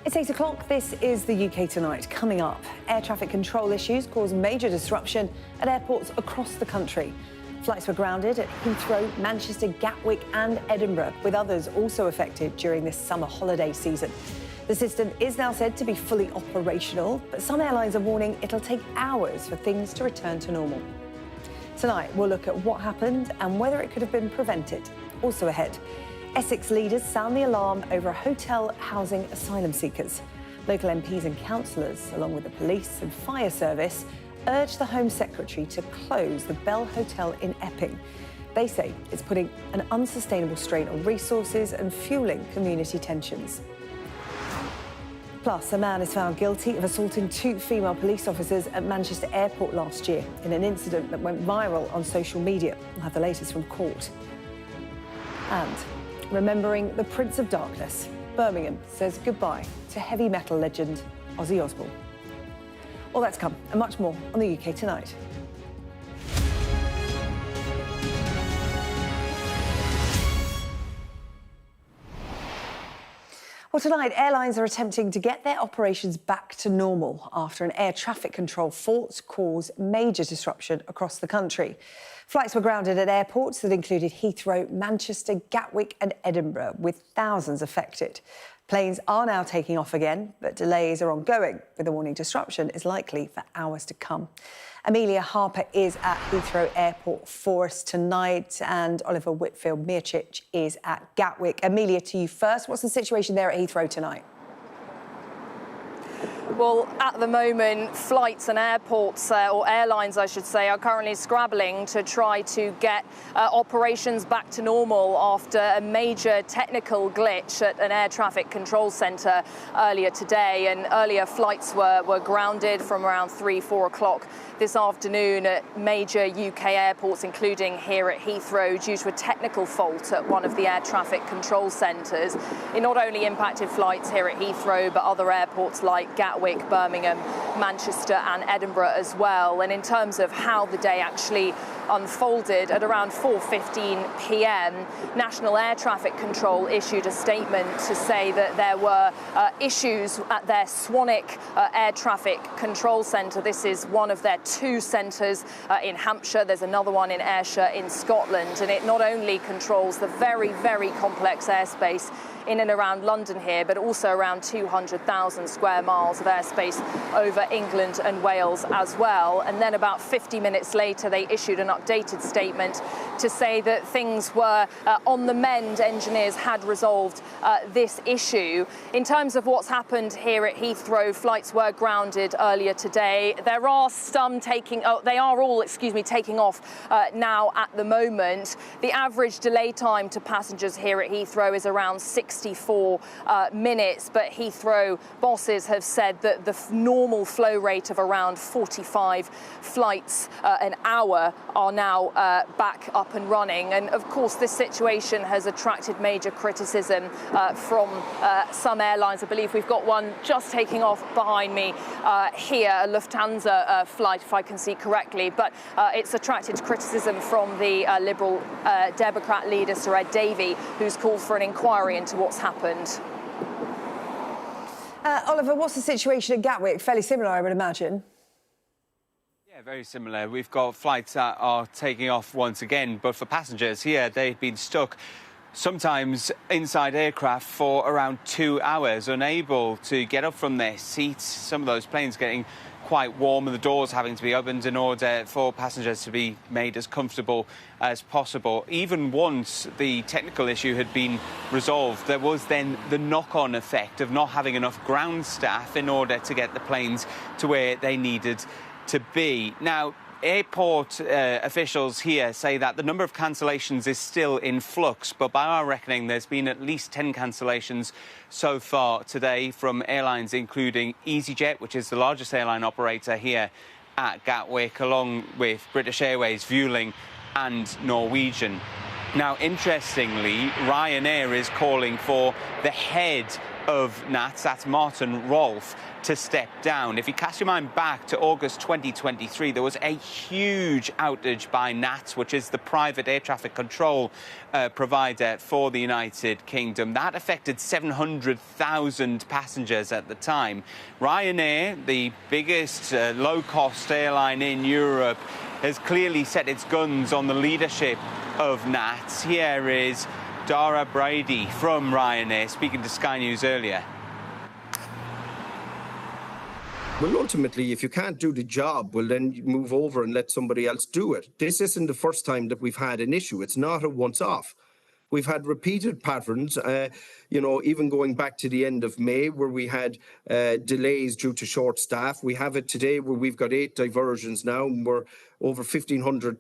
It's 8 o'clock. This is the UK Tonight. Coming up, air traffic control issues cause major disruption at airports across the country. Flights were grounded at Heathrow, Manchester, Gatwick and Edinburgh, with others also affected during this summer holiday season. The system is now said to be fully operational, but some airlines are warning it'll take hours for things to return to normal. Tonight, we'll look at what happened and whether it could have been prevented. Also ahead, Essex leaders sound the alarm over hotel housing asylum seekers. Local MPs and councillors, along with the police and fire service, urge the Home Secretary to close the Bell Hotel in Epping. They say it's putting an unsustainable strain on resources and fuelling community tensions. Plus, a man is found guilty of assaulting 2 female police officers at Manchester Airport last year in an incident that went viral on social media. We'll have the latest from court. And remembering the Prince of Darkness, Birmingham says goodbye to heavy metal legend Ozzy Osbourne. All that's come and much more on the UK Tonight. Well, tonight, airlines are attempting to get their operations back to normal after an air traffic control fault caused major disruption across the country. Flights were grounded at airports that included Heathrow, Manchester, Gatwick and Edinburgh, with thousands affected. Planes are now taking off again, but delays are ongoing, with a warning disruption is likely for hours to come. Amelia Harper is at Heathrow Airport for us tonight, and Oliver Whitfield-Mirchich is at Gatwick. Amelia, to you first. What's the situation there at Heathrow tonight? Well, at the moment, flights and airports, or airlines, I should say, are currently scrabbling to try to get operations back to normal after a major technical glitch at an air traffic control centre earlier today. And earlier flights were grounded from around 3-4 o'clock this afternoon at major UK airports, including here at Heathrow, due to a technical fault at one of the air traffic control centres. It not only impacted flights here at Heathrow, but other airports like Gatwick, Birmingham, Manchester and Edinburgh as well. And in terms of how the day actually unfolded, at around 4:15 p.m, National Air Traffic Control issued a statement to say that there were issues at their Swanwick Air Traffic Control Centre. This is one of their 2 centres in Hampshire. There's another one in Ayrshire in Scotland, and it not only controls the very, very complex airspace in and around London here, but also around 200,000 square miles of airspace over England and Wales as well. And then about 50 minutes later, they issued an updated statement to say that things were on the mend. Engineers had resolved this issue. In terms of what's happened here at Heathrow, flights were grounded earlier today. There are some taking off now at the moment. The average delay time to passengers here at Heathrow is around 64 minutes, but Heathrow bosses have said that the normal flow rate of around 45 flights an hour are now back up and running. And of course, this situation has attracted major criticism from some airlines. I believe we've got one just taking off behind me here, a Lufthansa flight, if I can see correctly, but it's attracted criticism from the Liberal Democrat leader, Sir Ed Davey, who's called for an inquiry into what's happened. Oliver, what's the situation at Gatwick? Fairly similar, I would imagine. Yeah, very similar. We've got flights that are taking off once again, but for passengers here, they've been stuck sometimes inside aircraft for around 2 hours, unable to get up from their seats. Some of those planes getting quite warm and the doors having to be opened in order for passengers to be made as comfortable as possible. Even once the technical issue had been resolved, there was then the knock-on effect of not having enough ground staff in order to get the planes to where they needed to be. Now, airport officials here say that the number of cancellations is still in flux, but by our reckoning, there's been at least 10 cancellations so far today from airlines including EasyJet, which is the largest airline operator here at Gatwick, along with British Airways, Vueling and Norwegian. Now, interestingly, Ryanair is calling for the head of Nats, that's Martin Rolfe, to step down. If you cast your mind back to August 2023, there was a huge outage by Nats, which is the private air traffic control provider for the United Kingdom. That affected 700,000 passengers at the time. Ryanair, the biggest low-cost airline in Europe, has clearly set its guns on the leadership of Nats. Here is Dara Brady from Ryanair speaking to Sky News earlier. Well, ultimately, if you can't do the job, well, then you move over and let somebody else do it. This isn't the first time that we've had an issue. It's not a once-off. We've had repeated patterns, even going back to the end of May, where we had delays due to short staff. We have it today where we've got 8 diversions now, and we're over 1,500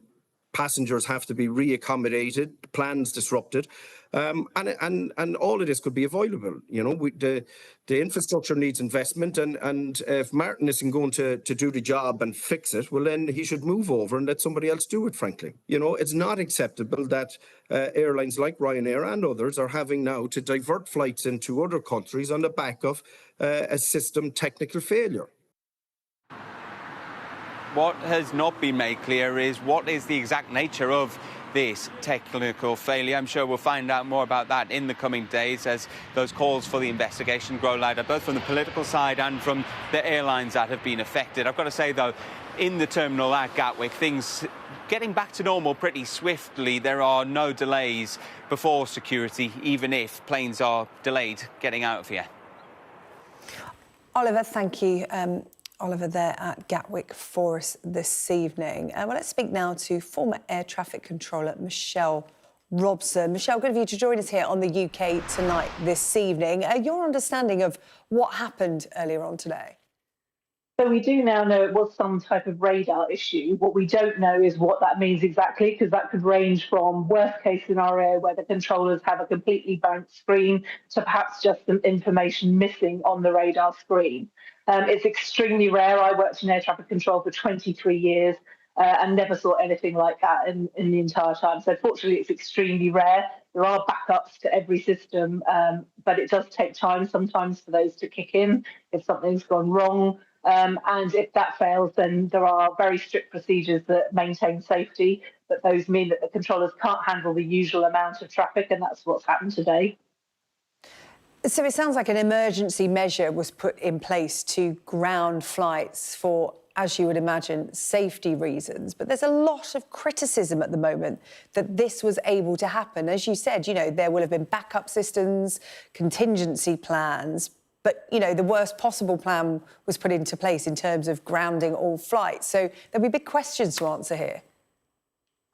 passengers have to be reaccommodated, plans disrupted, and all of this could be avoidable. The infrastructure needs investment, and if Martin isn't going to do the job and fix it, well, then he should move over and let somebody else do it, frankly. It's not acceptable that airlines like Ryanair and others are having now to divert flights into other countries on the back of a system technical failure. What has not been made clear is what is the exact nature of this technical failure. I'm sure we'll find out more about that in the coming days as those calls for the investigation grow louder, both from the political side and from the airlines that have been affected. I've got to say, though, in the terminal at Gatwick, things getting back to normal pretty swiftly. There are no delays before security, even if planes are delayed getting out of here. Oliver, thank you. Oliver there at Gatwick for us this evening. Well, let's speak now to former air traffic controller Michelle Robson. Michelle, good of you to join us here on the UK Tonight this evening. Your understanding of what happened earlier on today? So we do now know it was some type of radar issue. What we don't know is what that means exactly, because that could range from worst case scenario where the controllers have a completely blank screen to perhaps just some information missing on the radar screen. It's extremely rare. I worked in air traffic control for 23 years and never saw anything like that in the entire time. So fortunately, it's extremely rare. There are backups to every system, but it does take time sometimes for those to kick in if something's gone wrong. And if that fails, then there are very strict procedures that maintain safety, but those mean that the controllers can't handle the usual amount of traffic, and that's what's happened today. So it sounds like an emergency measure was put in place to ground flights for, as you would imagine, safety reasons. But there's a lot of criticism at the moment that this was able to happen. As you said, there will have been backup systems, contingency plans, but, the worst possible plan was put into place in terms of grounding all flights. So there'll be big questions to answer here.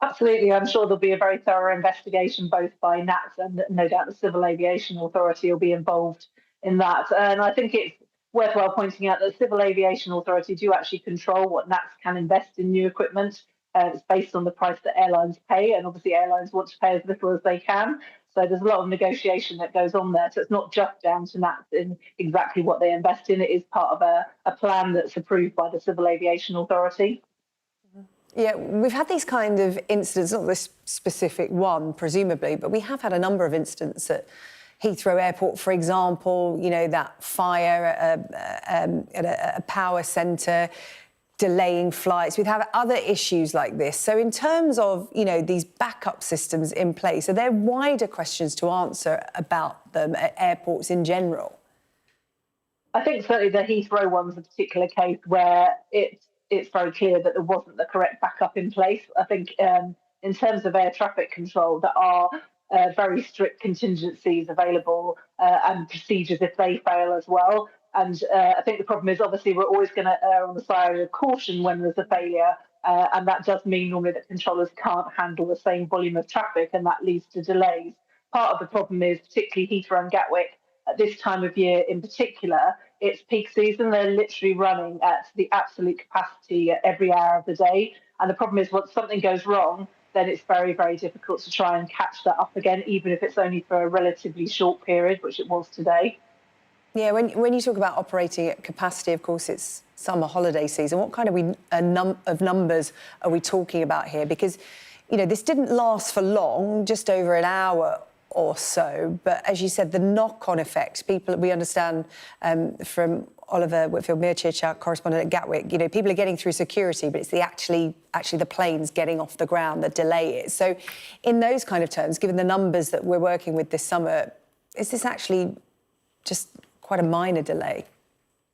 Absolutely. I'm sure there'll be a very thorough investigation, both by NATS and no doubt the Civil Aviation Authority will be involved in that. And I think it's worthwhile pointing out that the Civil Aviation Authority do actually control what NATS can invest in new equipment. It's based on the price that airlines pay, and obviously airlines want to pay as little as they can. So there's a lot of negotiation that goes on there. So it's not just down to NATS in exactly what they invest in. It is part of a plan that's approved by the Civil Aviation Authority. Yeah, we've had these kind of incidents, not this specific one, presumably, but we have had a number of incidents at Heathrow Airport, for example, that fire at a power centre, delaying flights. We've had other issues like this. So in terms of, these backup systems in place, are there wider questions to answer about them at airports in general? I think certainly the Heathrow one's a particular case where it's very clear that there wasn't the correct backup in place. I think in terms of air traffic control, there are very strict contingencies available and procedures if they fail as well. And I think the problem is, obviously, we're always going to err on the side of caution when there's a failure. And that does mean normally that controllers can't handle the same volume of traffic, and that leads to delays. Part of the problem is, particularly Heathrow and Gatwick, at this time of year in particular, it's peak season. They're literally running at the absolute capacity at every hour of the day. And the problem is, once something goes wrong, then it's very, very difficult to try and catch that up again, even if it's only for a relatively short period, which it was today. Yeah, when you talk about operating at capacity, of course, it's summer holiday season. What kind of numbers are we talking about here? Because, this didn't last for long, just over an hour or so. But as you said, the knock-on effect, we understand from Oliver Whitfield-Mearchich, our correspondent at Gatwick, people are getting through security, but it's actually the planes getting off the ground that delay it. So in those kind of terms, given the numbers that we're working with this summer, is this actually just quite a minor delay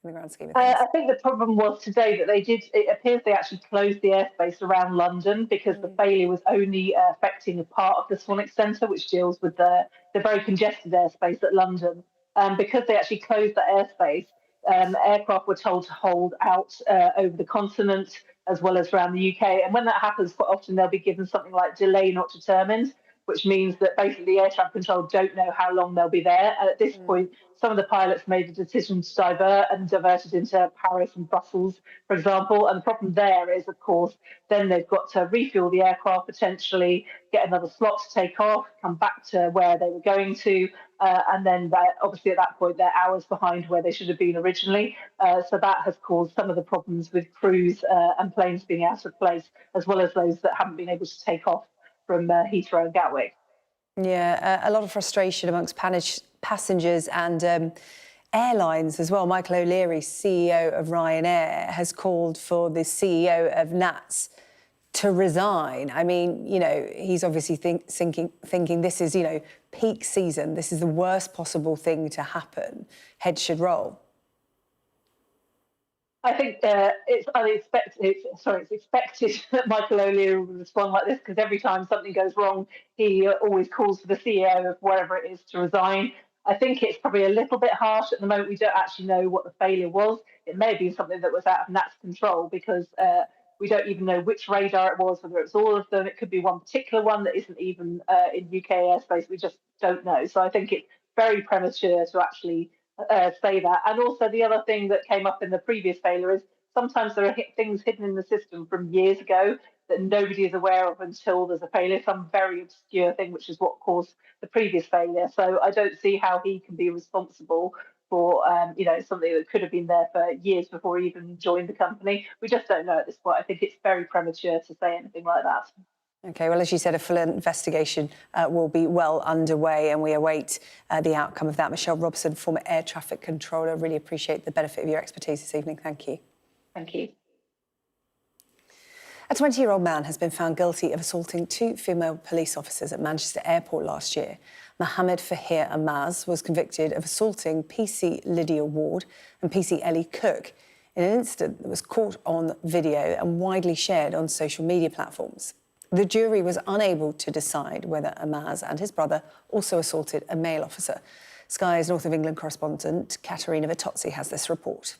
in the grand scheme of things? I think the problem was today that it appears they actually closed the airspace around London because the failure was only affecting a part of the Swanwick Centre, which deals with the very congested airspace at London. Because they actually closed that airspace, aircraft were told to hold out over the continent as well as around the UK. And when that happens, quite often they'll be given something like delay not determined, which means that basically air traffic control don't know how long they'll be there. And at this point, some of the pilots made the decision to diverted into Paris and Brussels, for example. And the problem there is, of course, then they've got to refuel the aircraft, potentially get another slot to take off, come back to where they were going to. And then obviously at that point, they're hours behind where they should have been originally. So that has caused some of the problems with crews and planes being out of place, as well as those that haven't been able to take off from Heathrow and Gatwick. Yeah, a lot of frustration amongst passengers and airlines as well. Michael O'Leary, CEO of Ryanair, has called for the CEO of NATS to resign. I mean, he's obviously thinking this is, peak season. This is the worst possible thing to happen. Heads should roll. I think it's expected that Michael O'Leary will respond like this, because every time something goes wrong, he always calls for the CEO of wherever it is to resign. I think it's probably a little bit harsh at the moment. We don't actually know what the failure was. It may have been something that was out of NAT's control, because we don't even know which radar it was, whether it's all of them. It could be one particular one that isn't even in UK airspace. We just don't know. So I think it's very premature to actually say that. And also the other thing that came up in the previous failure is sometimes there are things hidden in the system from years ago that nobody is aware of until there's a failure, some very obscure thing, which is what caused the previous failure. So I don't see how he can be responsible for something that could have been there for years before he even joined the company. We just don't know at this point. I think it's very premature to say anything like that. OK, well, as you said, a full investigation will be well underway, and we await the outcome of that. Michelle Robson, former air traffic controller, really appreciate the benefit of your expertise this evening. Thank you. Thank you. A 20-year-old man has been found guilty of assaulting 2 female police officers at Manchester Airport last year. Mohammed Fahir Amaaz was convicted of assaulting PC Lydia Ward and PC Ellie Cook in an incident that was caught on video and widely shared on social media platforms. The jury was unable to decide whether Amaaz and his brother also assaulted a male officer. Sky's North of England correspondent Katerina Vitozzi has this report.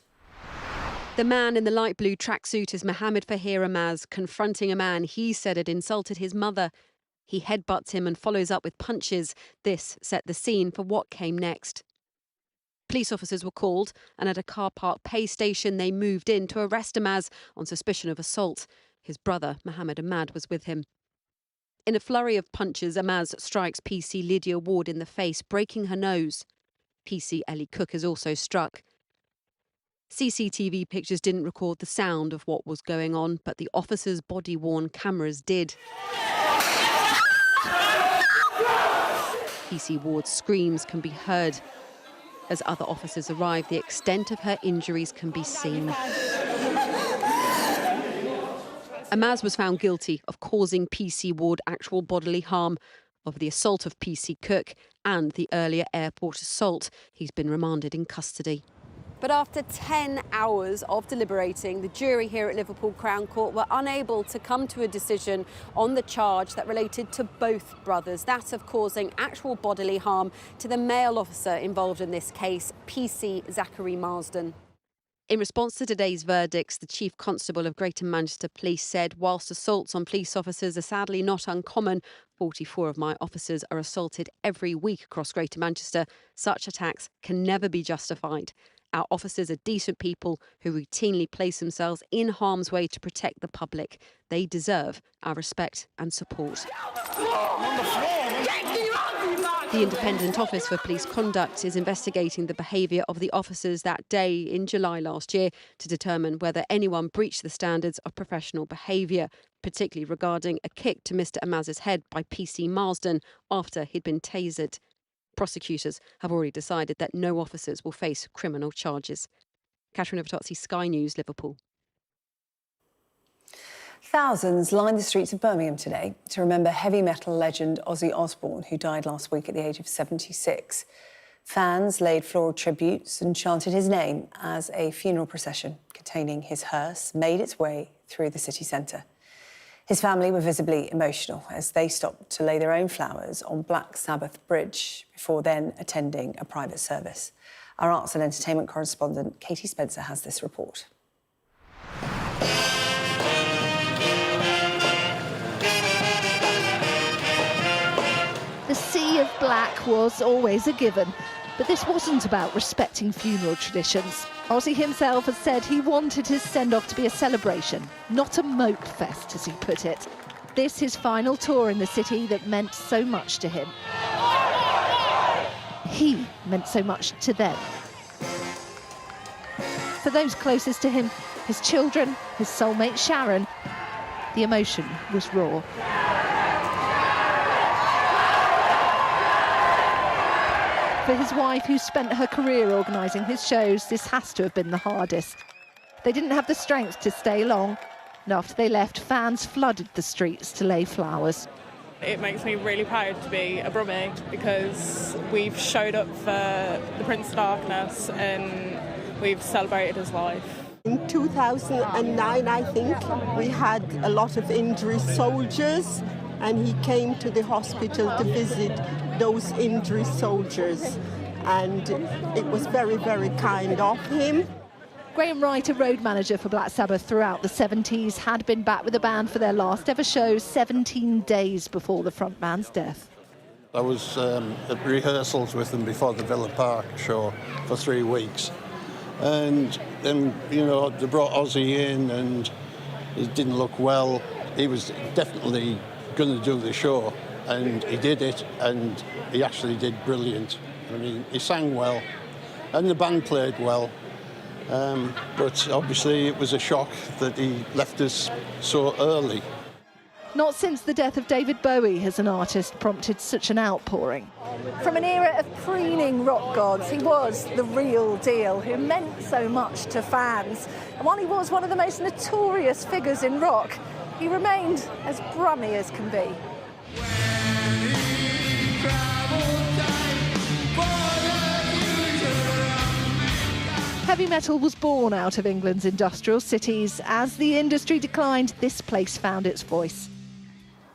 The man in the light blue tracksuit is Mohammed Fahir Amaaz, confronting a man he said had insulted his mother. He headbutts him and follows up with punches. This set the scene for what came next. Police officers were called, and at a car park pay station they moved in to arrest Amaaz on suspicion of assault. His brother, Mohammed Ahmad, was with him. In a flurry of punches, Amaaz strikes PC Lydia Ward in the face, breaking her nose. PC Ellie Cook is also struck. CCTV pictures didn't record the sound of what was going on, but the officers' body-worn cameras did. PC Ward's screams can be heard. As other officers arrive, the extent of her injuries can be seen. Amaaz was found guilty of causing PC Ward actual bodily harm, of the assault of PC Cook and the earlier airport assault. He's been remanded in custody. But after 10 hours of deliberating, the jury here at Liverpool Crown Court were unable to come to a decision on the charge that related to both brothers, that of causing actual bodily harm to the male officer involved in this case, PC Zachary Marsden. In response to today's verdicts, the Chief Constable of Greater Manchester Police said, whilst assaults on police officers are sadly not uncommon, 44 of my officers are assaulted every week across Greater Manchester. Such attacks can never be justified. Our officers are decent people who routinely place themselves in harm's way to protect the public. They deserve our respect and support. The Independent Office for Police Conduct is investigating the behaviour of the officers that day in July last year to determine whether anyone breached the standards of professional behaviour, particularly regarding a kick to Mr Amaaz's head by PC Marsden after he'd been tasered. Prosecutors have already decided that no officers will face criminal charges. Katerina Vitozzi, Sky News, Liverpool. Thousands lined the streets of Birmingham today to remember heavy metal legend Ozzy Osbourne, who died last week at the age of 76. Fans laid floral tributes and chanted his name as a funeral procession containing his hearse made its way through the city centre. His family were visibly emotional as they stopped to lay their own flowers on Black Sabbath Bridge before then attending a private service. Our arts and entertainment correspondent Katie Spencer has this report. The sea of black was always a given, but this wasn't about respecting funeral traditions. Ozzy himself has said he wanted his send-off to be a celebration, not a moat fest, as he put it. This his final tour in the city that meant so much to him. He meant so much to them. For those closest to him, his children, his soulmate Sharon, the emotion was raw. For his wife, who spent her career organising his shows, this has to have been the hardest. They didn't have the strength to stay long, and after they left, fans flooded the streets to lay flowers. It makes me really proud to be a Brummie because we've showed up for the Prince of Darkness and we've celebrated his life. In 2009, I think, we had a lot of injured soldiers, and he came to the hospital to visit those injured soldiers, and it was very, very kind of him. Graham Wright, a road manager for Black Sabbath throughout the 70s, had been back with the band for their last ever show 17 days before the frontman's death. I was at rehearsals with them before the Villa Park show for 3 weeks. And then, you know, they brought Ozzy in and he didn't look well. He was definitely going to do the show, and he did it, and he actually did brilliant. I mean, he sang well, and the band played well. But obviously it was a shock that he left us so early. Not since the death of David Bowie has an artist prompted such an outpouring. From an era of preening rock gods, he was the real deal, who meant so much to fans. And while he was one of the most notorious figures in rock, he remained as Brummie as can be. Heavy metal was born out of England's industrial cities. As the industry declined, this place found its voice.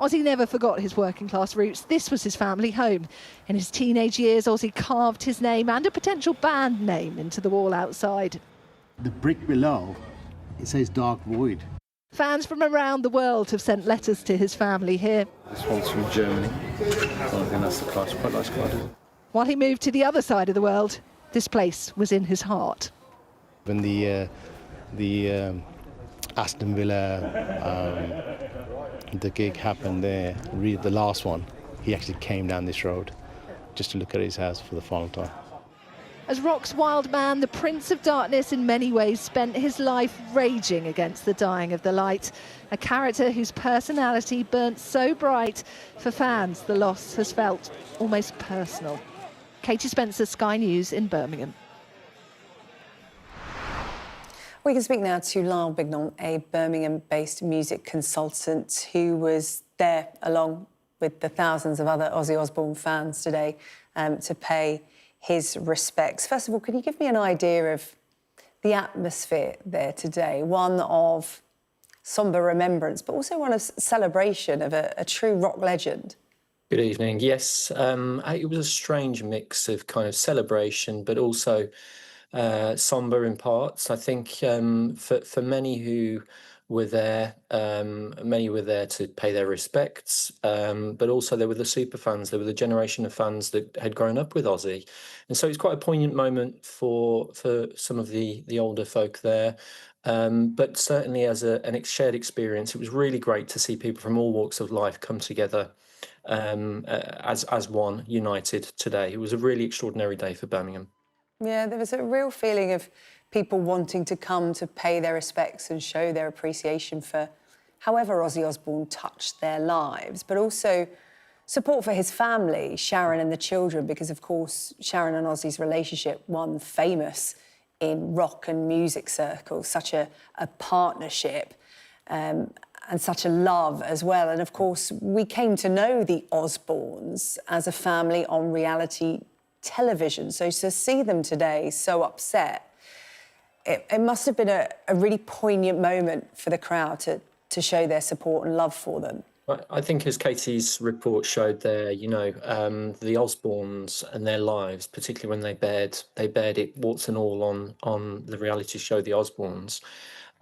Ozzy never forgot his working class roots. This was his family home. In his teenage years, Ozzy carved his name and a potential band name into the wall outside. The brick below, it says Dark Void. Fans from around the world have sent letters to his family here. This one's from Germany. I think that's the class, quite nice card. While he moved to the other side of the world, this place was in his heart. When the Aston Villa, the gig happened there, the last one, he actually came down this road just to look at his house for the final time. As rock's wild man, the Prince of Darkness in many ways spent his life raging against the dying of the light, a character whose personality burnt so bright, for fans the loss has felt almost personal. Katie Spencer, Sky News in Birmingham. We can speak now to Lyle Bignon, a Birmingham-based music consultant who was there along with the thousands of other Ozzy Osbourne fans today to pay his respects. First of all, can you give me an idea of the atmosphere there today? One of sombre remembrance, but also one of celebration of a true rock legend. Good evening. Yes, it was a strange mix of kind of celebration, but also sombre in parts. I think for many who were there. Many were there to pay their respects, but also there were the super fans. There were the generation of fans that had grown up with Ozzy, and so it's quite a poignant moment for some of the older folk there. But certainly as an shared experience, it was really great to see people from all walks of life come together as one, united today. It was a really extraordinary day for Birmingham. Yeah, there was a real feeling of people wanting to come to pay their respects and show their appreciation for however Ozzy Osbourne touched their lives, but also support for his family, Sharon and the children, because, of course, Sharon and Ozzy's relationship, one famous in rock and music circles, such a partnership and such a love as well. And, of course, we came to know the Osbournes as a family on reality television. So to see them today so upset, it must have been a really poignant moment for the crowd to show their support and love for them. I think, as Katie's report showed there, you know, the Osbournes and their lives, particularly when they bared it warts and all on the reality show The Osbournes.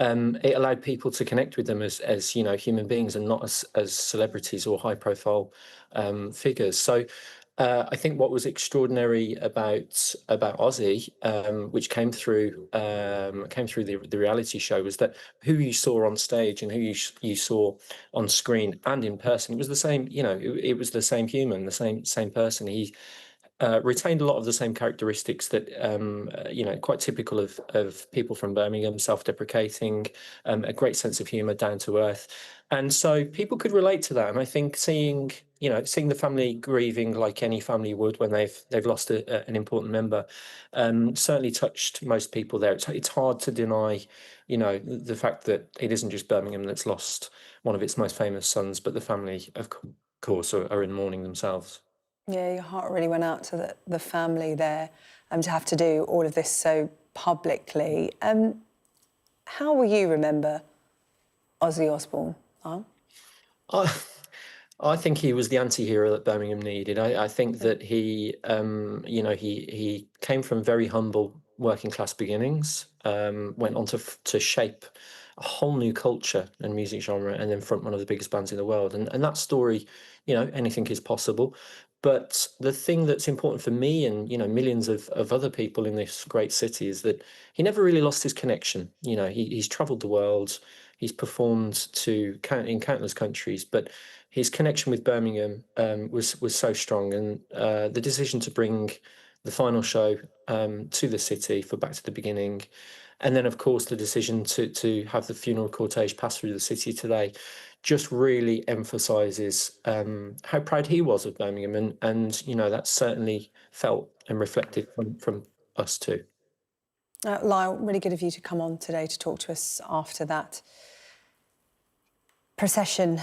It allowed people to connect with them as you know, human beings and not as celebrities or high-profile figures. So I think what was extraordinary about Ozzy, which came through the reality show, was that who you saw on stage and who you saw on screen and in person, it was the same. You know, it was the same human, the same person. He retained a lot of the same characteristics that you know, quite typical of people from Birmingham: self-deprecating, a great sense of humour, down to earth, and so people could relate to that. And I think seeing the family grieving like any family would when they've lost an important member certainly touched most people there. It's hard to deny, you know, the fact that it isn't just Birmingham that's lost one of its most famous sons, but the family, of course, are in mourning themselves. Yeah, your heart really went out to the family there, to have to do all of this so publicly. How will you remember Ozzy Osbourne, Lyle? I think he was the anti-hero that Birmingham needed. I think that he, you know, he came from very humble working class beginnings, went on to shape a whole new culture and music genre, and then front one of the biggest bands in the world. And that story, you know, anything is possible. But the thing that's important for me and, you know, millions of other people in this great city is that he never really lost his connection. You know, he's travelled the world, he's performed in countless countries, but his connection with Birmingham was so strong. And the decision to bring the final show to the city for Back to the Beginning, and then, of course, the decision to have the funeral cortege pass through the city today, just really emphasises how proud he was of Birmingham, and you know, that's certainly felt and reflected from us too. Lyle, really good of you to come on today to talk to us after that procession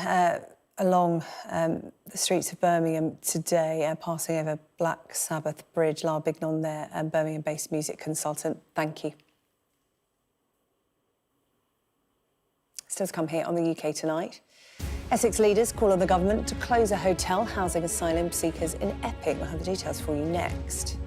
along the streets of Birmingham today, passing over Black Sabbath Bridge. Lyle Bignon there, Birmingham-based music consultant. Thank you. Still to come here on the UK Tonight. Essex leaders call on the government to close a hotel housing asylum seekers in Epping. We'll have the details for you next.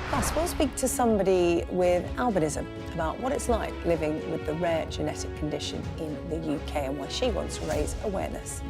Plus, we'll speak to somebody with albinism about what it's like living with the rare genetic condition in the UK and why she wants to raise awareness.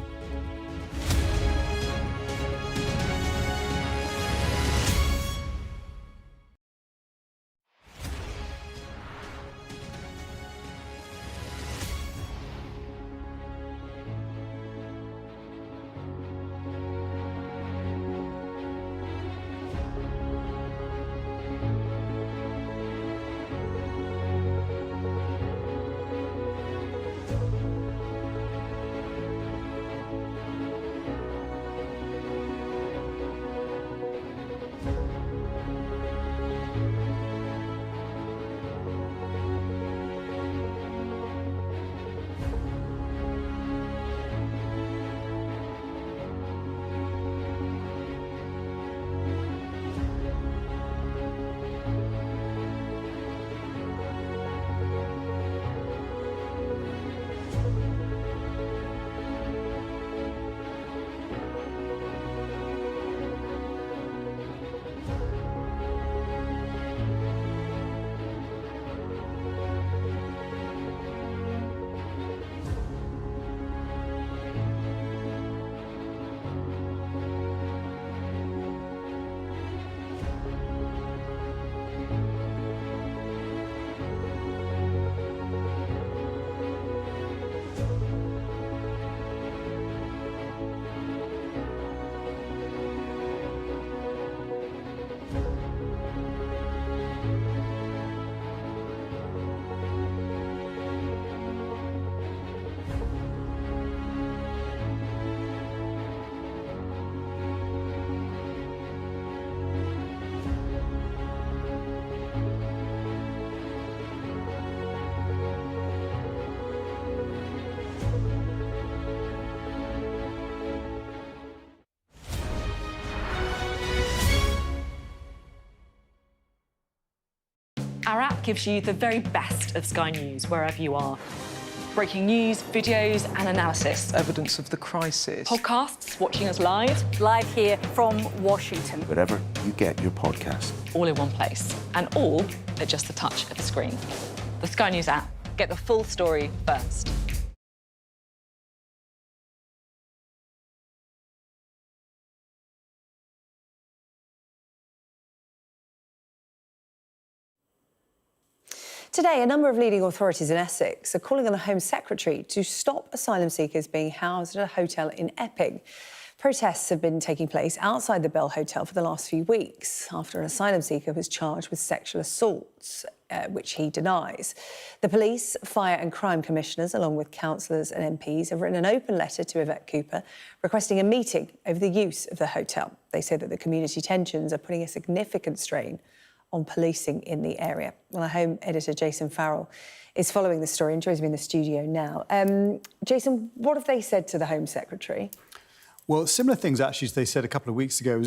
Our app gives you the very best of Sky News wherever you are. Breaking news, videos and analysis. Evidence of the crisis. Podcasts, watching us live. Live here from Washington. Wherever you get your podcast. All in one place. And all at just the touch of a screen. The Sky News app. Get the full story first. Today, a number of leading authorities in Essex are calling on the Home Secretary to stop asylum seekers being housed at a hotel in Epping. Protests have been taking place outside the Bell Hotel for the last few weeks after an asylum seeker was charged with sexual assaults, which he denies. The police, fire and crime commissioners, along with councillors and MPs, have written an open letter to Yvette Cooper requesting a meeting over the use of the hotel. They say that the community tensions are putting a significant strain on policing in the area. Well, our Home editor, Jason Farrell, is following the story and joins me in the studio now. Jason, what have they said to the Home Secretary? Well, similar things, actually, as they said a couple of weeks ago.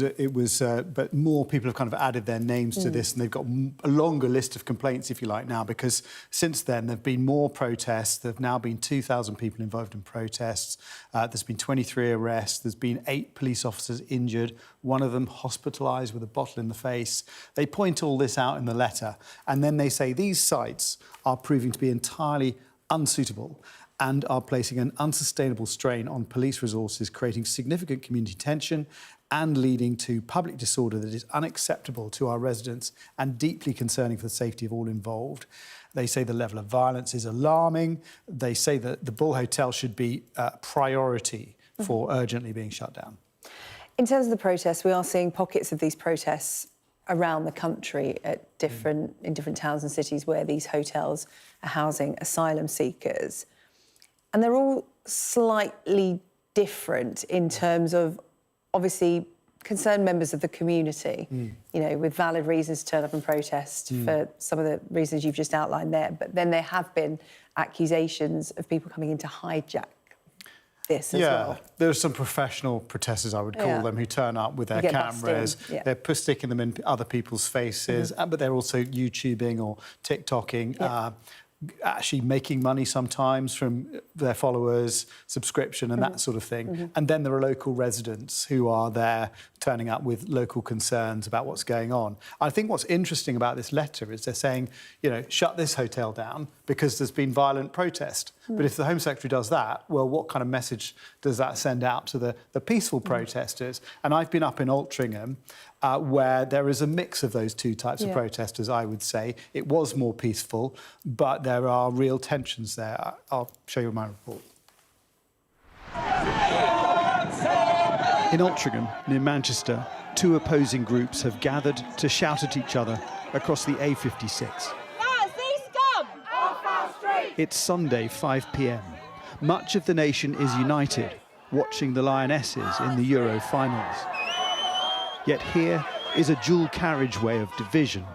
But more people have kind of added their names to this, and they've got a longer list of complaints, if you like, now, because since then there have been more protests. There have now been 2,000 people involved in protests. There's been 23 arrests. There's been 8 police officers injured, one of them hospitalised with a bottle in the face. They point all this out in the letter, and then they say these sites are proving to be entirely unsuitable and are placing an unsustainable strain on police resources, creating significant community tension and leading to public disorder that is unacceptable to our residents and deeply concerning for the safety of all involved. They say the level of violence is alarming. They say that the Bull Hotel should be a priority for urgently being shut down. In terms of the protests, we are seeing pockets of these protests around the country at in different towns and cities where these hotels are housing asylum seekers. And they're all slightly different in terms of, obviously, concerned members of the community, you know, with valid reasons to turn up and protest for some of the reasons you've just outlined there. But then there have been accusations of people coming in to hijack this as well. There are some professional protesters, I would call them, who turn up with their cameras. They're sticking them in other people's faces, but they're also YouTubing or TikToking. Actually making money sometimes from their followers, subscription and that sort of thing. And then there are local residents who are there turning up with local concerns about what's going on. I think what's interesting about this letter is they're saying, you know, shut this hotel down because there's been violent protest. But if the Home Secretary does that, well, what kind of message does that send out to the peaceful protesters? And I've been up in Altrincham, where there is a mix of those two types of protesters, I would say. It was more peaceful, but there are real tensions there. I'll show you my report. In Altrincham, near Manchester, 2 opposing groups have gathered to shout at each other across the A56. It's Sunday, 5 p.m. Much of the nation is united, watching the Lionesses in the Euro finals. Yet here is a dual carriageway of division,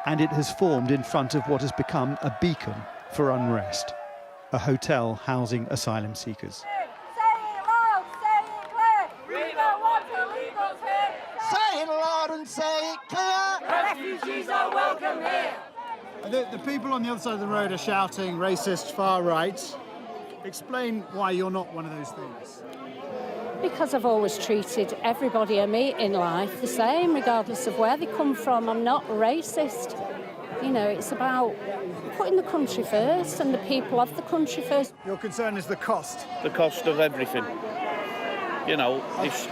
and it has formed in front of what has become a beacon for unrest, a hotel housing asylum seekers. Say it loud and say it clear. Refugees are welcome here. The people on the other side of the road are shouting racist, far right. Explain why you're not one of those things. Because I've always treated everybody I meet in life the same, regardless of where they come from. I'm not racist. You know, it's about putting the country first and the people of the country first. Your concern is the cost? The cost of everything. You know,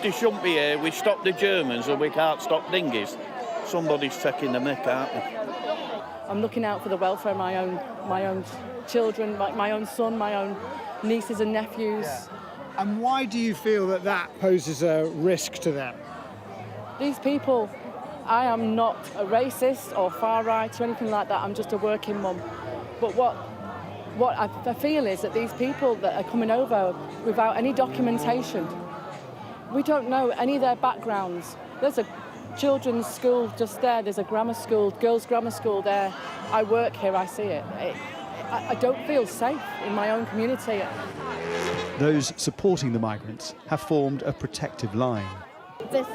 they shouldn't be here. We stop the Germans and we can't stop dinghies. Somebody's taking the mick, aren't they? I'm looking out for the welfare of my own children, my own son, my own nieces and nephews. Yeah. And why do you feel that that poses a risk to them? These people, I am not a racist or far right or anything like that. I'm just a working mum. But what I feel is that these people that are coming over without any documentation, we don't know any of their backgrounds. There's a children's school just there. There's a grammar school, girls' grammar school there. I work here, I see it. I don't feel safe in my own community. Those supporting the migrants have formed a protective line. This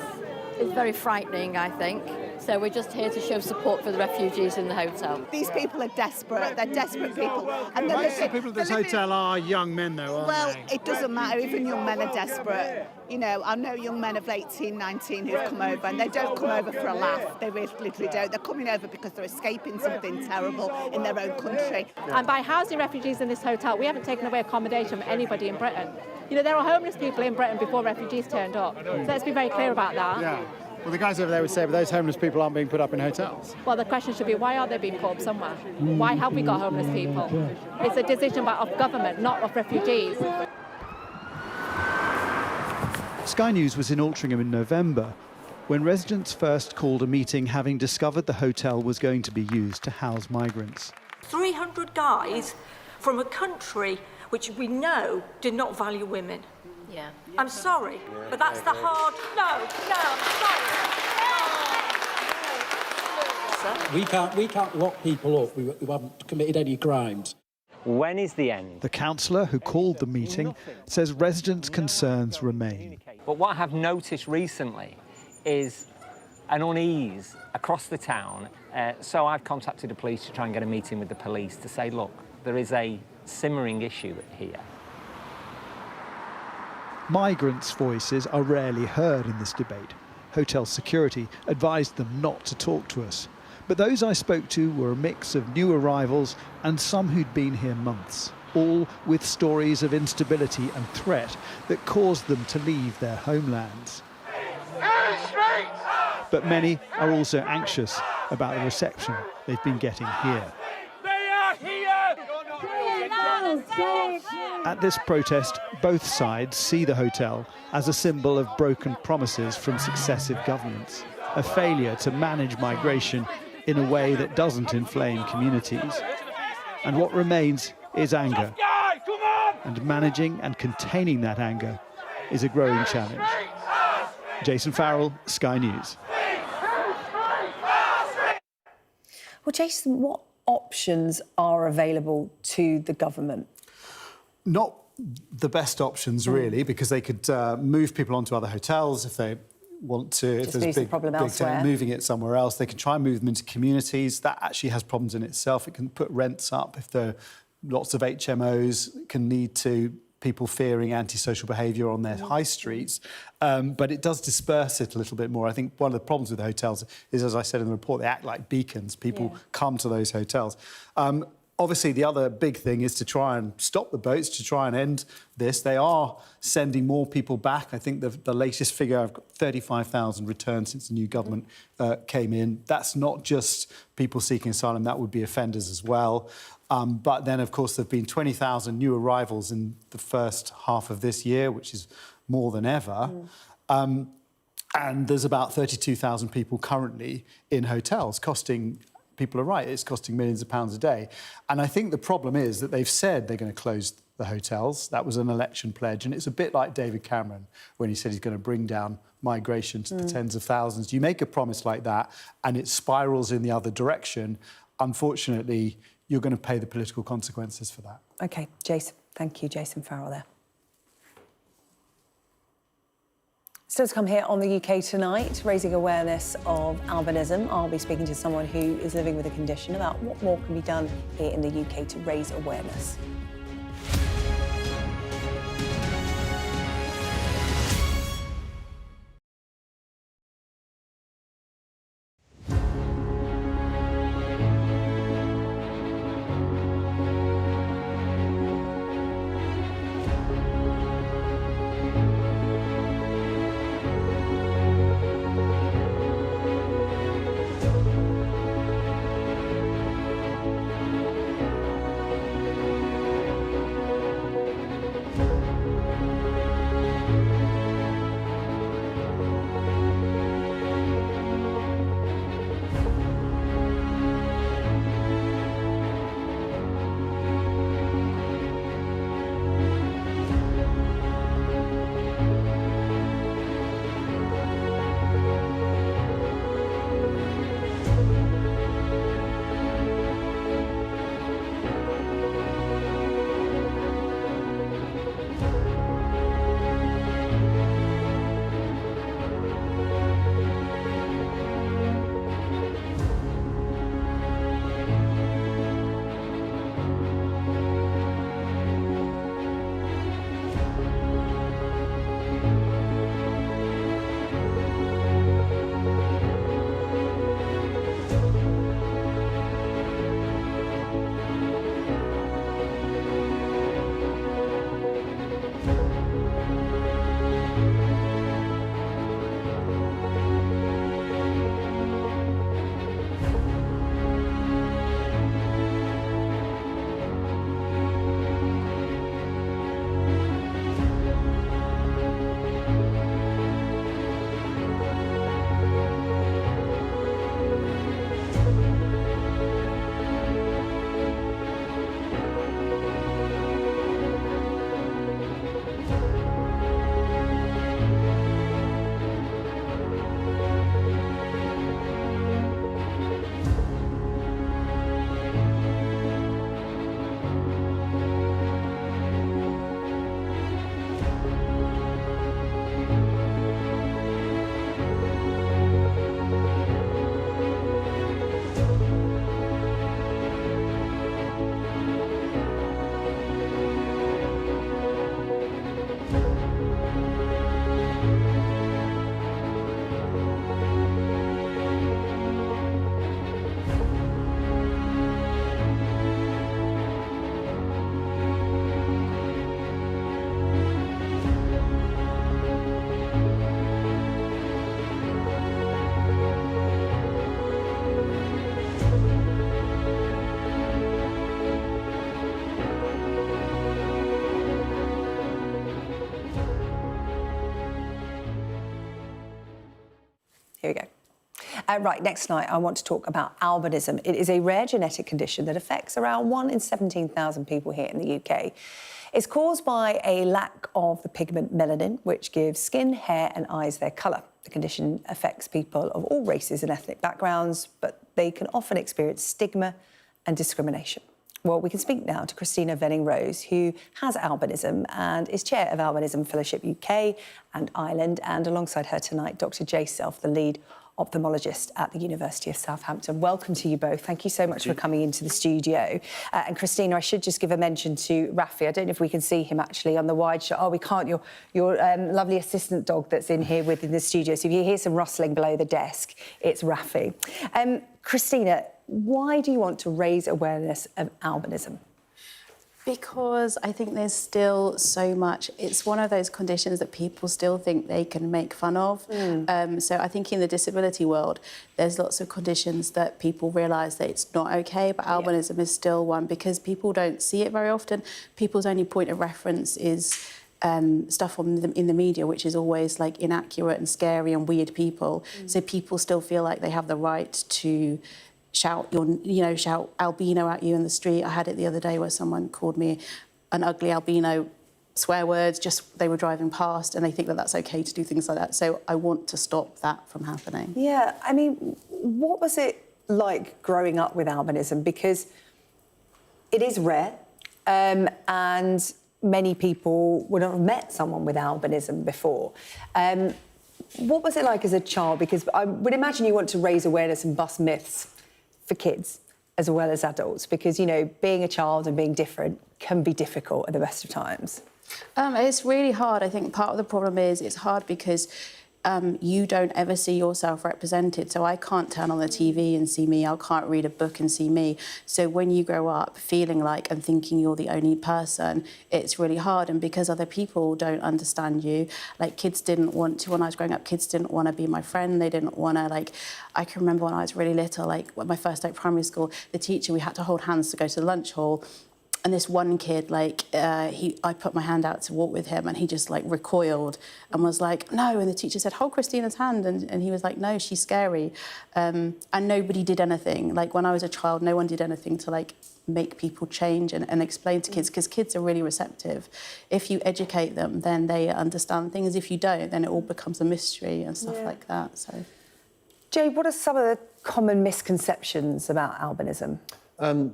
is very frightening, I think. So we're just here to show support for the refugees in the hotel. These people are desperate. They're desperate people. And Most of the people at this hotel are young men, though, aren't well, they? it doesn't matter. Even young men are desperate. You know, I know young men of 18, 19 who've come over, and they don't come over for a laugh. They really literally don't. They're coming over because they're escaping something terrible in their own country. And by housing refugees in this hotel, we haven't taken away accommodation from anybody in Britain. You know, there are homeless people in Britain before refugees turned up. So let's be very clear about that. Yeah. Well, the guys over there would say, but those homeless people aren't being put up in hotels. Well, the question should be, why are they being put up somewhere? Why have we got homeless people? It's a decision of government, not of refugees. Sky News was in Altrincham in November when residents first called a meeting having discovered the hotel was going to be used to house migrants. 300 guys from a country which we know did not value women. Yeah. I'm sorry, but that's the hard... No, I'm sorry. We can't lock people up who haven't committed any crimes. When is the end? The councillor who called the meeting says residents' concerns remain. But what I have noticed recently is an unease across the town. So I've contacted the police to try and get a meeting with the police to say, look, there is a simmering issue here. Migrants' voices are rarely heard in this debate. Hotel security advised them not to talk to us. But those I spoke to were a mix of new arrivals and some who'd been here months, all with stories of instability and threat that caused them to leave their homelands. But many are also anxious about the reception they've been getting here. At this protest, both sides see the hotel as a symbol of broken promises from successive governments, a failure to manage migration in a way that doesn't inflame communities. And what remains is anger. And managing and containing that anger is a growing challenge. Jason Farrell, Sky News. Well, Jason, what options are available to the government? Not the best options, really, because they could move people onto other hotels if they want to. Just if there's big problem elsewhere. Moving it somewhere else. They can try and move them into communities. That actually has problems in itself. It can put rents up if there are lots of HMOs. It can lead to people fearing antisocial behaviour on their high streets. But it does disperse it a little bit more. I think one of the problems with hotels is, as I said in the report, they act like beacons. People come to those hotels. Obviously, the other big thing is to try and stop the boats, to try and end this. They are sending more people back. I think the latest figure, I've got 35,000 returned since the new government came in. That's not just people seeking asylum, that would be offenders as well. But then, of course, there have been 20,000 new arrivals in the first half of this year, which is more than ever. And there's about 32,000 people currently in hotels, costing... People are right, it's costing millions of pounds a day. And I think the problem is that they've said they're going to close the hotels. That was an election pledge. And it's a bit like David Cameron when he said he's going to bring down migration to the tens of thousands. You make a promise like that and it spirals in the other direction. Unfortunately, you're going to pay the political consequences for that. OK, Jason. Thank you, Jason Farrell there. Still to come here on the UK Tonight, raising awareness of albinism. I'll be speaking to someone who is living with a condition about what more can be done here in the UK to raise awareness. Right, next night I want to talk about albinism. It is a rare genetic condition that affects around 1 in 17,000 people here in the UK. It's caused by a lack of the pigment melanin, which gives skin, hair and eyes their colour. The condition affects people of all races and ethnic backgrounds, but they can often experience stigma and discrimination. Well, we can speak now to Christina Venning-Rose, who has albinism and is chair of Albinism Fellowship UK and Ireland, and alongside her tonight, Dr. Jay Self, the lead ophthalmologist at the University of Southampton. Welcome to you both. Thank you so much for coming into the studio. And Christina, I should just give a mention to Rafi. I don't know if we can see him actually on the wide shot. Oh, we can't. Your lovely assistant dog that's in here within the studio. So if you hear some rustling below the desk, it's Rafi. Christina, why do you want to raise awareness of albinism? Because I think there's still so much. It's one of those conditions that people still think they can make fun of. So I think in the disability world, there's lots of conditions that people realise that it's not okay, but albinism is still one because people don't see it very often. People's only point of reference is stuff in the media, which is always like inaccurate and scary and weird people. So people still feel like they have the right to shout albino at you in the street. I had it the other day where someone called me an ugly albino, swear words, just they were driving past, and they think that that's okay to do things like that. So I want to stop that from happening. Yeah, I mean, what was it like growing up with albinism? Because it is rare, and many people would not have met someone with albinism before. What was it like as a child? Because I would imagine you want to raise awareness and bust myths for kids as well as adults, because, you know, being a child and being different can be difficult at the best of times. It's really hard. I think part of the problem is it's hard because you don't ever see yourself represented. So I can't turn on the TV and see me. I can't read a book and see me. So when you grow up feeling like and thinking you're the only person, it's really hard. And because other people don't understand you, like kids didn't want to, when I was growing up, kids didn't want to be my friend. They didn't want to, like, I can remember when I was really little, like when my first day at primary school, the teacher, we had to hold hands to go to the lunch hall. And this one kid, like, I put my hand out to walk with him and he just, like, recoiled and was like, no. And the teacher said, hold Christina's hand. And he was like, no, she's scary. And nobody did anything. Like, when I was a child, no one did anything to, like, make people change and explain to kids, because kids are really receptive. If you educate them, then they understand things. If you don't, then it all becomes a mystery and stuff like that. So, Jay, what are some of the common misconceptions about albinism?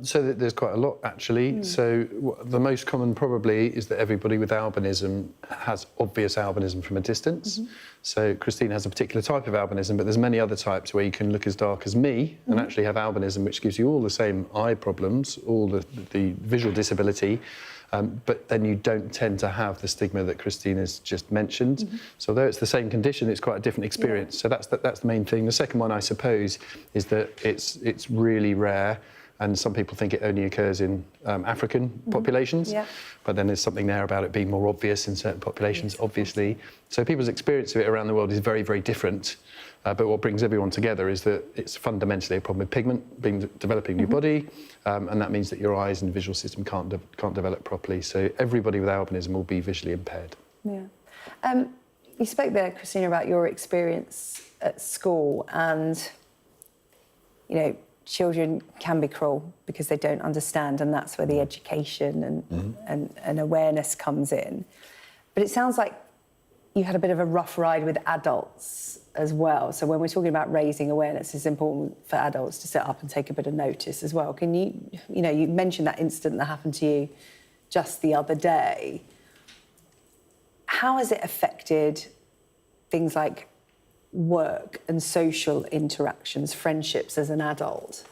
So there's quite a lot, actually. So the most common probably is that everybody with albinism has obvious albinism from a distance. So Christine has a particular type of albinism, but there's many other types where you can look as dark as me and actually have albinism, which gives you all the same eye problems, all the visual disability, but then you don't tend to have the stigma that Christine has just mentioned. So although it's the same condition, it's quite a different experience. So that's the main thing. The second one, I suppose, is that it's really rare. And some people think it only occurs in African populations, but then there's something there about it being more obvious in certain populations, obviously. So people's experience of it around the world is very, very different. But what brings everyone together is that it's fundamentally a problem with pigment developing your body, and that means that your eyes and visual system can't develop properly. So everybody with albinism will be visually impaired. Yeah. You spoke there, Christina, about your experience at school, and, you know, children can be cruel because they don't understand, and that's where the education and awareness comes in. But it sounds like you had a bit of a rough ride with adults as well. So when we're talking about raising awareness, it's important for adults to sit up and take a bit of notice as well. Can you mentioned that incident that happened to you just the other day. How has it affected things like work and social interactions, friendships as an adult?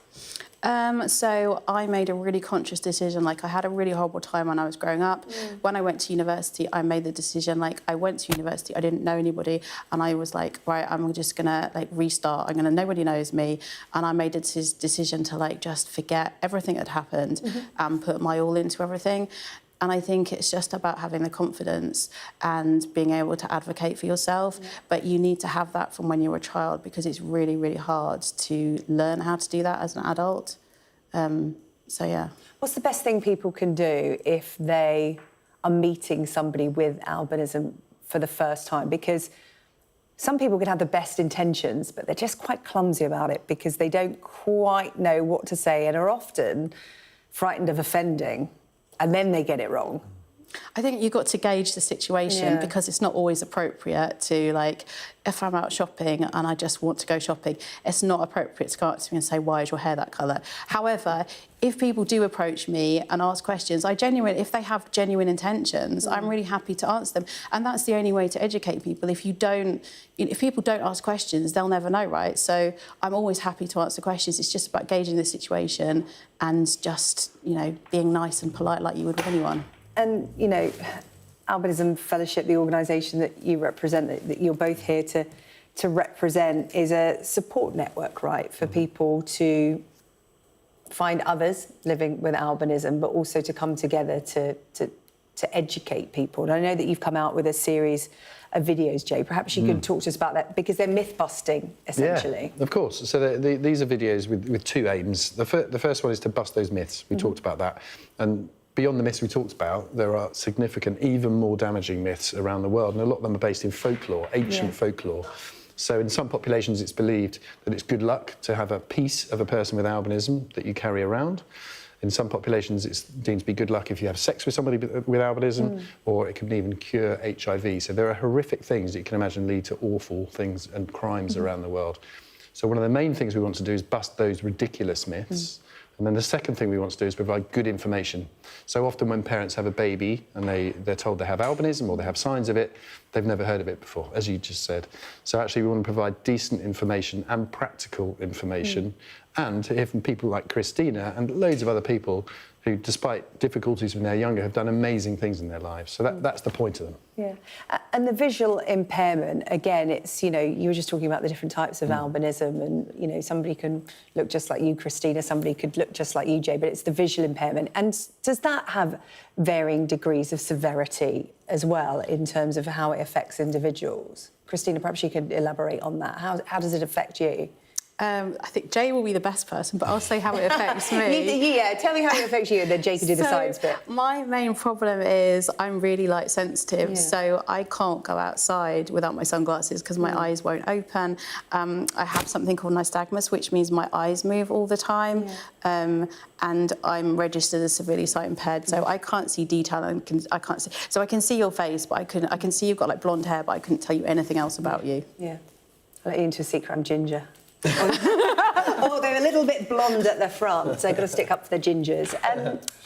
So I made a really conscious decision. Like, I had a really horrible time when I was growing up. When I went to university, I made the decision, like, I went to university, I didn't know anybody, and I was like, right, I'm just gonna, like, restart. Nobody knows me. And I made a decision to, like, just forget everything that happened and put my all into everything. And I think it's just about having the confidence and being able to advocate for yourself. But you need to have that from when you're a child, because it's really, really hard to learn how to do that as an adult. So, yeah. What's the best thing people can do if they are meeting somebody with albinism for the first time? Because some people could have the best intentions, but they're just quite clumsy about it because they don't quite know what to say and are often frightened of offending, and then they get it wrong. I think you've got to gauge the situation because it's not always appropriate to, like, if I'm out shopping and I just want to go shopping, it's not appropriate to go up to me and say, why is your hair that colour? However, if people do approach me and ask questions, if they have genuine intentions, I'm really happy to answer them. And that's the only way to educate people. If people don't ask questions, they'll never know, right? So I'm always happy to answer questions. It's just about gauging the situation and just, you know, being nice and polite like you would with anyone. And, you know, Albinism Fellowship, the organisation that you represent, that you're both here to represent, is a support network, right, for people to find others living with albinism, but also to come together to educate people. And I know that you've come out with a series of videos, Jay. Perhaps you could talk to us about that, because they're myth-busting, essentially. Yeah, of course. So these are videos with two aims. The first one is to bust those myths. We talked about that. And beyond the myths we talked about, there are significant, even more damaging myths around the world, and a lot of them are based in folklore, ancient folklore. So in some populations it's believed that it's good luck to have a piece of a person with albinism that you carry around. In some populations it's deemed to be good luck if you have sex with somebody with albinism, or it can even cure HIV. So there are horrific things that you can imagine lead to awful things and crimes around the world. So one of the main things we want to do is bust those ridiculous myths. And then the second thing we want to do is provide good information. So often when parents have a baby and they're told they have albinism or they have signs of it, they've never heard of it before, as you just said. So actually we want to provide decent information and practical information, and to hear from people like Christina and loads of other people who, despite difficulties when they're younger, have done amazing things in their lives. So that's the point of them. Yeah. And the visual impairment, again, it's, you know, you were just talking about the different types of albinism, and, you know, somebody can look just like you, Christina, somebody could look just like you, Jay, but it's the visual impairment. And does that have varying degrees of severity as well in terms of how it affects individuals? Christina, perhaps you could elaborate on that. How does it affect you? I think Jay will be the best person, but I'll say how it affects me. Yeah, tell me how it affects you, and then Jay can do the science bit. My main problem is I'm really light sensitive, so I can't go outside without my sunglasses because my eyes won't open. I have something called nystagmus, which means my eyes move all the time, and I'm registered as severely sight impaired, so I can't see detail. I can't see. So I can see your face, but I can see you've got like blonde hair, but I couldn't tell you anything else about you. Yeah, I'll let you into a secret. I'm ginger. Or they're a little bit blonde at the front, so they've got to stick up for the gingers.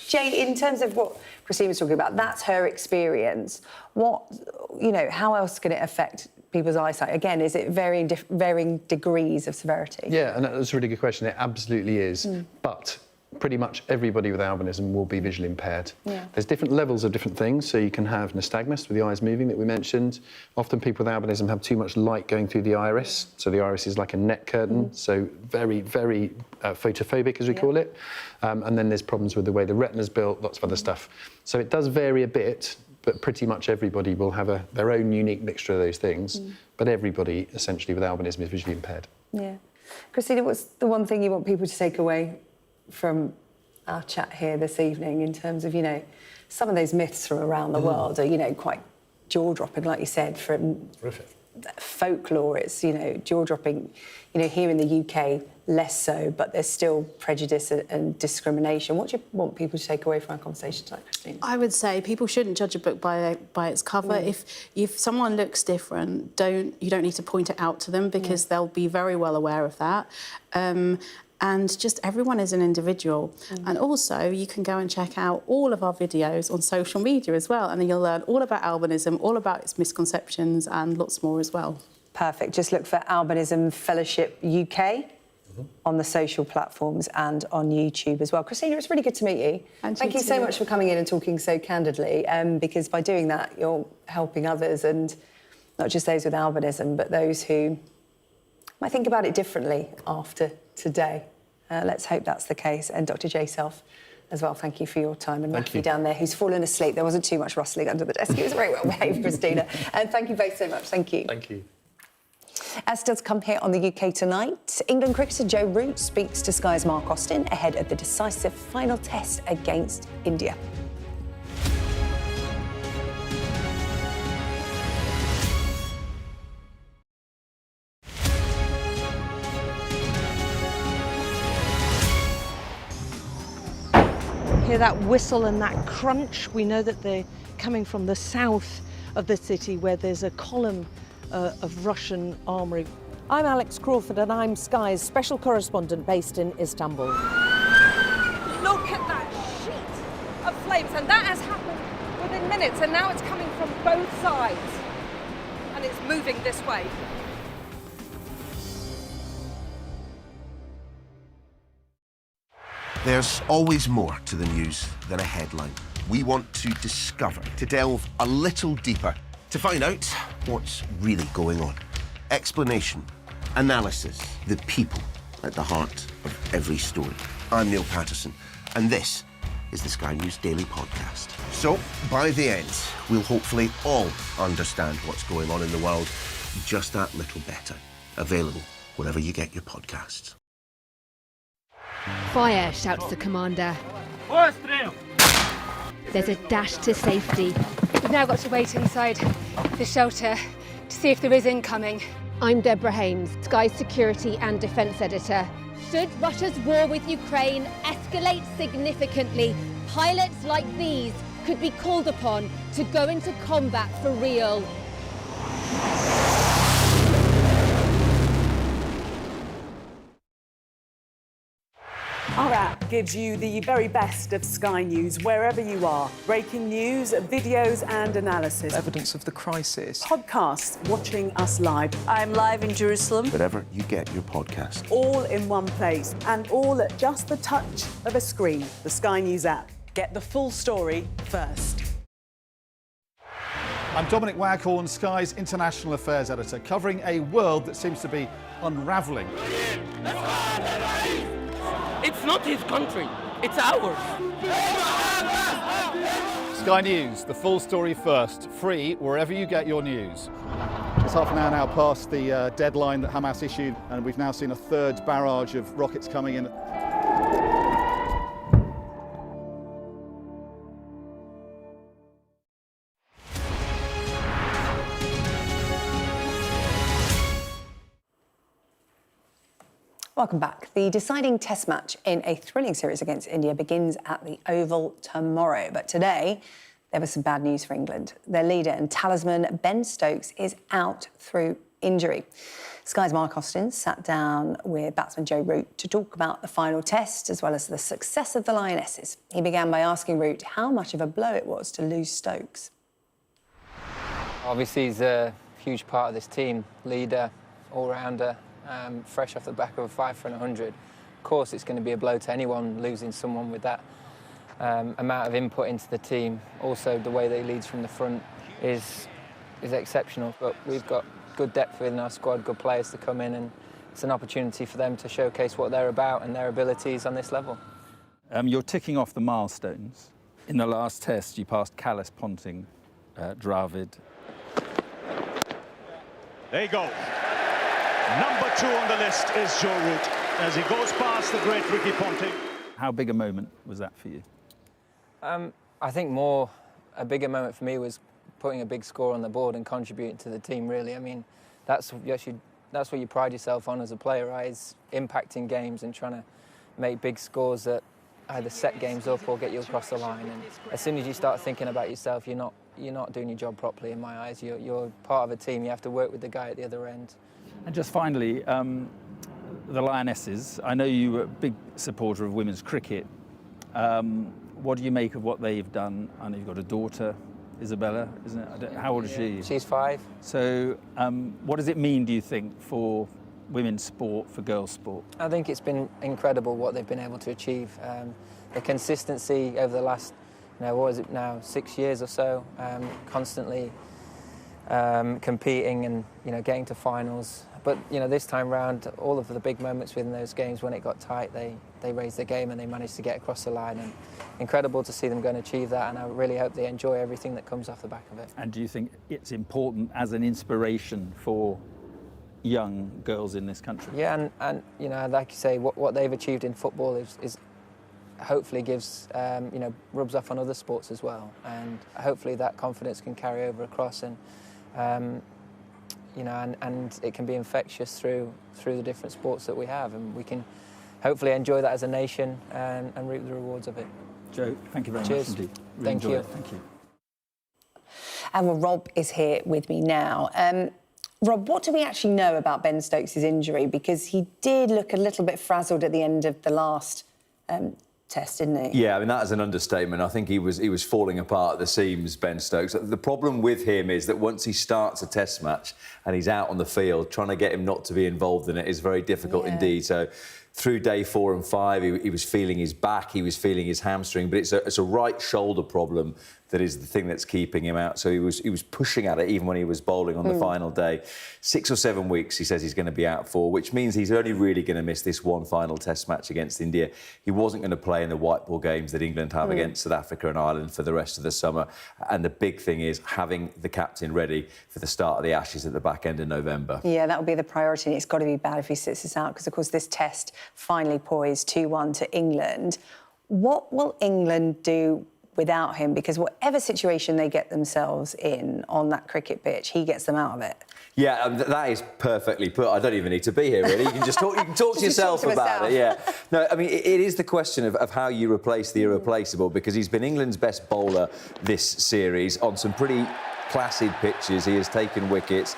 Jay, in terms of what Christine was talking about, that's her experience. How else can it affect people's eyesight? Again, is it varying degrees of severity? Yeah, and that's a really good question. It absolutely is. But pretty much everybody with albinism will be visually impaired. There's different levels of different things. So you can have nystagmus, with the eyes moving, that we mentioned. Often people with albinism have too much light going through the iris. So the iris is like a net curtain, so very, very photophobic, as we call it. And then there's problems with the way the retina's built, lots of other stuff. So it does vary a bit, but pretty much everybody will have their own unique mixture of those things. But everybody, essentially, with albinism is visually impaired. Yeah. Christina, what's the one thing you want people to take away from our chat here this evening in terms of, you know, some of those myths from around the world are, you know, quite jaw-dropping, like you said, from folklore. It's, you know, jaw-dropping, you know, here in the UK, less so, but there's still prejudice and discrimination. What do you want people to take away from our conversation tonight, Christine? I would say people shouldn't judge a book by its cover. If someone looks different, you don't need to point it out to them, because they'll be very well aware of that. And just everyone is an individual. And also, you can go and check out all of our videos on social media as well, and then you'll learn all about albinism, all about its misconceptions, and lots more as well. Perfect. Just look for Albinism Fellowship UK on the social platforms and on YouTube as well. Christina, it's really good to meet you. Thank you so much for coming in and talking so candidly, because by doing that, you're helping others, and not just those with albinism, but those who might think about it differently after today. Let's hope that's the case. And Dr. Jay Self as well, thank you for your time. And Matthew down there, who's fallen asleep. There wasn't too much rustling under the desk. He was very well behaved, Christina. And thank you both so much. Thank you. Thank you. As still to come here on the UK Tonight, England cricketer Joe Root speaks to Sky's Mark Austin ahead of the decisive final test against India. Hear that whistle and that crunch? We know that they're coming from the south of the city where there's a column of Russian armoury. I'm Alex Crawford and I'm Sky's special correspondent based in Istanbul. Look at that sheet of flames, and that has happened within minutes, and now it's coming from both sides and it's moving this way. There's always more to the news than a headline. We want to discover, to delve a little deeper, to find out what's really going on. Explanation, analysis, the people at the heart of every story. I'm Neil Patterson, and this is the Sky News Daily Podcast. So, by the end, we'll hopefully all understand what's going on in the world just that little better. Available wherever you get your podcasts. Fire, shouts the commander. There's a dash to safety. We've now got to wait inside the shelter to see if there is incoming. I'm Deborah Hames, Sky Security and Defence Editor. Should Russia's war with Ukraine escalate significantly, pilots like these could be called upon to go into combat for real. Our app gives you the very best of Sky News wherever you are. Breaking news, videos and analysis. Evidence of the crisis. Podcasts, watching us live. I'm live in Jerusalem. Wherever you get your podcasts. All in one place and all at just the touch of a screen. The Sky News app. Get the full story first. I'm Dominic Waghorn, Sky's International Affairs Editor, covering a world that seems to be unravelling. It's not his country, it's ours. Sky News, the full story first, free wherever you get your news. It's half an hour now past the deadline that Hamas issued, and we've now seen a third barrage of rockets coming in. Welcome back. The deciding test match in a thrilling series against India begins at the Oval tomorrow. But today, there was some bad news for England. Their leader and talisman, Ben Stokes, is out through injury. Sky's Mark Austin sat down with batsman Joe Root to talk about the final test, as well as the success of the Lionesses. He began by asking Root how much of a blow it was to lose Stokes. Obviously, he's a huge part of this team, leader, all-rounder. Fresh off the back of a 5 for 100. Of course, it's going to be a blow to anyone losing someone with that amount of input into the team. Also, the way that he leads from the front is exceptional. But we've got good depth within our squad, good players to come in, and it's an opportunity for them to showcase what they're about and their abilities on this level. You're ticking off the milestones. In the last test, you passed Callis, Ponting, Dravid. There you go. Number 2 on the list is Joe Root as he goes past the great Ricky Ponting. How big a moment was that for you? I think a bigger moment for me was putting a big score on the board and contributing to the team, really. I mean, that's what you pride yourself on as a player, right? Is impacting games and trying to make big scores that either set games up or get you across the line. And as soon as you start thinking about yourself, you're not doing your job properly in my eyes. You're part of a team. You have to work with the guy at the other end. And just finally, the Lionesses. I know you were a big supporter of women's cricket. What do you make of what they've done? I know you've got a daughter, Isabella, isn't it? How old is she? She's 5. So what does it mean, do you think, for women's sport, for girls' sport? I think it's been incredible what they've been able to achieve. The consistency over the last, what is it now, 6 years or so, constantly competing and getting to finals. But this time round, all of the big moments within those games, when it got tight, they raised the game and they managed to get across the line. And incredible to see them go and achieve that. And I really hope they enjoy everything that comes off the back of it. And do you think it's important as an inspiration for young girls in this country? Yeah, and like you say, what they've achieved in football is hopefully gives rubs off on other sports as well. And hopefully that confidence can carry over across and and it can be infectious through the different sports that we have, and we can hopefully enjoy that as a nation and reap the rewards of it. Joe, thank you very Cheers. much indeed. Really Thank enjoyed you. it. Thank you. And well, Rob is here with me now. Rob, what do we actually know about Ben Stokes' injury? Because he did look a little bit frazzled at the end of the last test, didn't he? Yeah, I mean, that is an understatement. I think he was falling apart at the seams, Ben Stokes. The problem with him is that once he starts a test match and he's out on the field, trying to get him not to be involved in it is very difficult indeed. So through day 4 and 5, he was feeling his back, he was feeling his hamstring, but it's a right shoulder problem that is the thing that's keeping him out. So he was pushing at it even when he was bowling on the final day. 6 or 7 weeks, he says he's going to be out for, which means he's only really going to miss this one final test match against India. He wasn't going to play in the white ball games that England have against South Africa and Ireland for the rest of the summer. And the big thing is having the captain ready for the start of the Ashes at the back end of November. Yeah, that will be the priority, and it's got to be bad if he sits this out, because, of course, this test finally poised 2-1 to England. What will England do without him? Because whatever situation they get themselves in on that cricket pitch, he gets them out of it. Yeah, that is perfectly put. I don't even need to be here, really. You can just talk. You can talk to yourself about it. Yeah. No, I mean, it is the question of how you replace the irreplaceable, because he's been England's best bowler this series on some pretty placid pitches. He has taken wickets.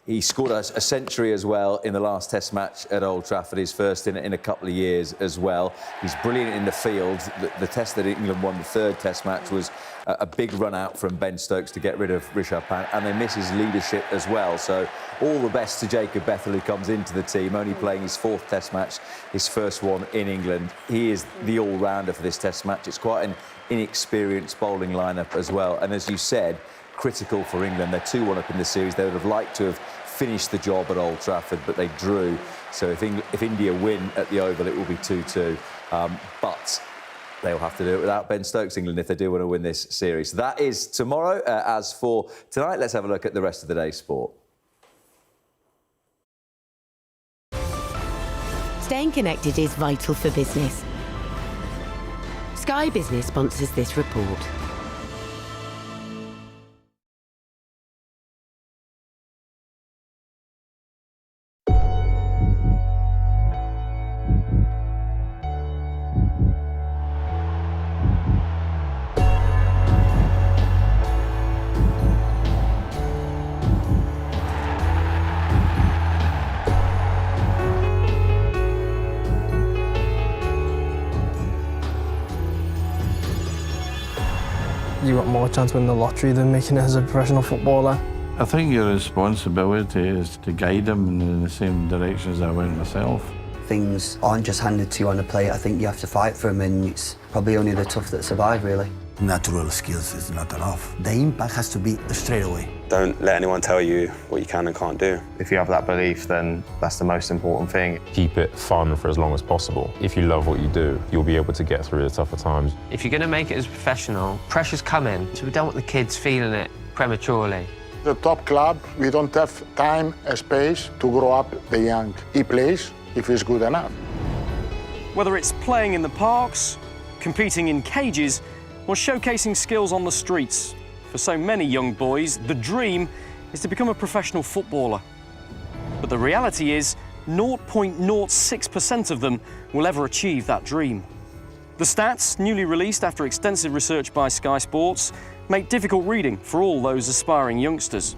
He scored a century as well in the last Test match at Old Trafford, his first in a couple of years as well. He's brilliant in the field. The test that England won, the 3rd Test match, was a big run out from Ben Stokes to get rid of Rishabh Pant, and they miss his leadership as well. So all the best to Jacob Bethell, who comes into the team, only playing his 4th Test match, his first one in England. He is the all-rounder for this Test match. It's quite an inexperienced bowling lineup as well. And as you said, critical for England. They're 2-1 up in the series. They would have liked to have finished the job at Old Trafford, but they drew. So if India win at the Oval, it will be 2-2. But they'll have to do it without Ben Stokes, England, if they do want to win this series. So that is tomorrow. As for tonight, let's have a look at the rest of the day's sport. Staying connected is vital for business. Sky Business sponsors this report. You got more chance of winning the lottery than making it as a professional footballer. I think your responsibility is to guide them in the same direction as I went myself. Things aren't just handed to you on a plate. I think you have to fight for them, and it's probably only the tough that survive, really. Natural skills is not enough. The impact has to be straight away. Don't let anyone tell you what you can and can't do. If you have that belief, then that's the most important thing. Keep it fun for as long as possible. If you love what you do, you'll be able to get through the tougher times. If you're going to make it as a professional, pressure's coming, so we don't want the kids feeling it prematurely. The top club, we don't have time and space to grow up the young. He plays if he's good enough. Whether it's playing in the parks, competing in cages, or showcasing skills on the streets, for so many young boys, the dream is to become a professional footballer. But the reality is, 0.06% of them will ever achieve that dream. The stats, newly released after extensive research by Sky Sports, make difficult reading for all those aspiring youngsters.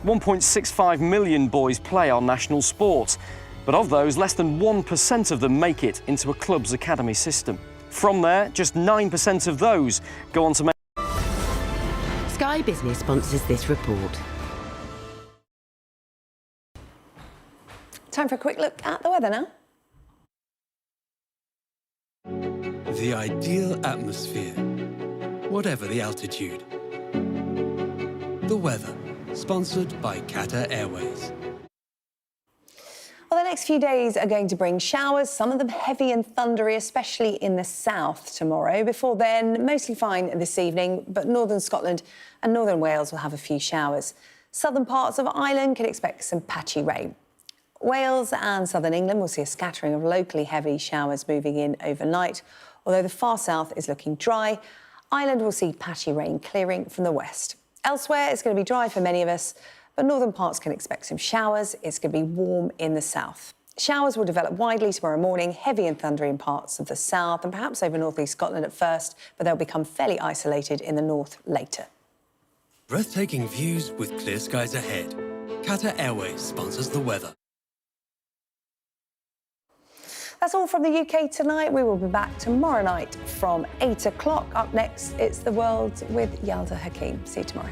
1.65 million boys play our national sport, but of those, less than 1% of them make it into a club's academy system. From there, just 9% of those go on to make... Sky Business sponsors this report. Time for a quick look at the weather now. The ideal atmosphere, whatever the altitude. The weather, sponsored by Qatar Airways. Well, the next few days are going to bring showers, some of them heavy and thundery, especially in the south tomorrow. Before then, mostly fine this evening, but northern Scotland and northern Wales will have a few showers. Southern parts of Ireland can expect some patchy rain. Wales and southern England will see a scattering of locally heavy showers moving in overnight. Although the far south is looking dry, Ireland will see patchy rain clearing from the west. Elsewhere, it's going to be dry for many of us, but northern parts can expect some showers. It's going to be warm in the south. Showers will develop widely tomorrow morning, heavy and thundery in parts of the south and perhaps over north-east Scotland at first, but they'll become fairly isolated in the north later. Breathtaking views with clear skies ahead. Qatar Airways sponsors the weather. That's all from the UK tonight. We will be back tomorrow night from 8 o'clock. Up next, it's The World with Yalda Hakim. See you tomorrow.